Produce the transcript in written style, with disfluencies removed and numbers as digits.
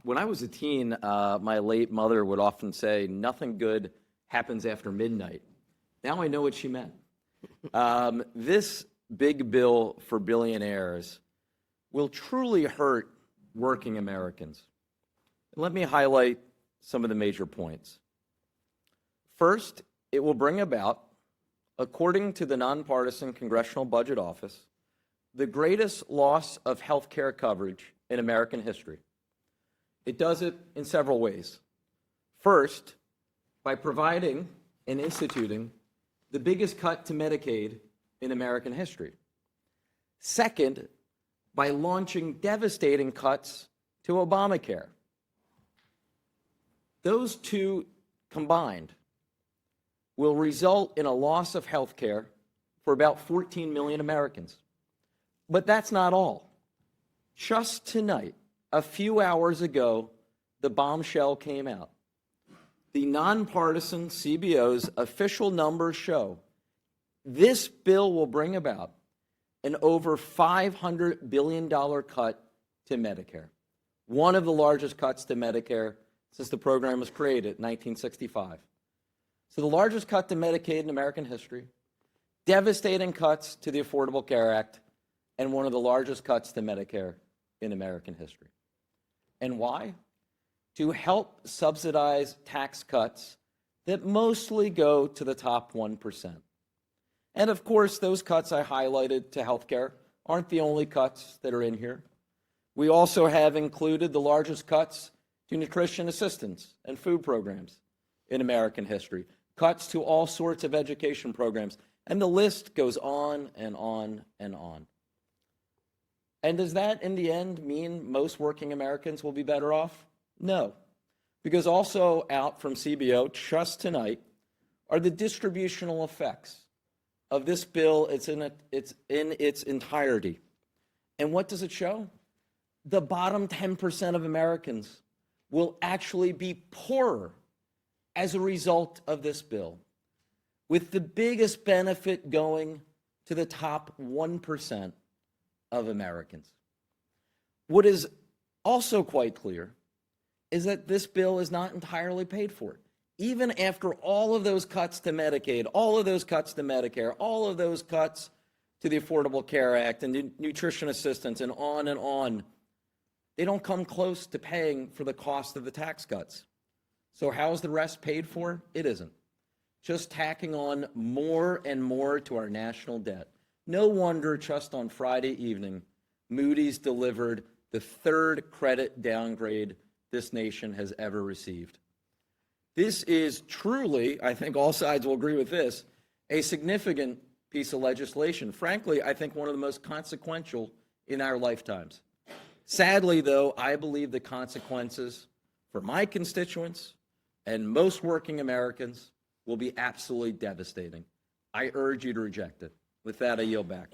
When I was a teen, my late mother would often say, "Nothing good happens after midnight." Now I know what she meant. This big bill for billionaires will truly hurt working Americans. Let me highlight some of the major points. First, it will bring about, according to the nonpartisan Congressional Budget Office, the greatest loss of health care coverage in American history. It does it in several ways. First, by providing and instituting the biggest cut to Medicaid in American history. Second, by launching devastating cuts to Obamacare. Those two combined will result in a loss of health care for about 14 million Americans. But that's not all. Just tonight, a few hours ago, the bombshell came out. The nonpartisan CBO's official numbers show this bill will bring about an over $500 billion cut to Medicare, one of the largest cuts to Medicare since the program was created in 1965. So the largest cut to Medicaid in American history, devastating cuts to the Affordable Care Act, and one of the largest cuts to Medicare in American history. And why? To help subsidize tax cuts that mostly go to the top 1%. And of course, those cuts I highlighted to healthcare aren't the only cuts that are in here. We also have included the largest cuts to nutrition assistance and food programs in American history, cuts to all sorts of education programs, and the list goes on and on and on. And does that, in the end, mean most working Americans will be better off? No, because also out from CBO just tonight are the distributional effects of this bill. It's in its entirety. And what does it show? The bottom 10% of Americans will actually be poorer as a result of this bill, with the biggest benefit going to the top 1% of Americans. What is also quite clear is that this bill is not entirely paid for. Even after all of those cuts to Medicaid, all of those cuts to Medicare, all of those cuts to the Affordable Care Act and nutrition assistance and on, they don't come close to paying for the cost of the tax cuts. So how is the rest paid for? It isn't. Just tacking on more and more to our national debt. No wonder just on Friday evening, Moody's delivered the third credit downgrade this nation has ever received. This is truly, I think all sides will agree with this, a significant piece of legislation. Frankly, I think one of the most consequential in our lifetimes. Sadly, though, I believe the consequences for my constituents and most working Americans will be absolutely devastating. I urge you to reject it. With that, I yield back.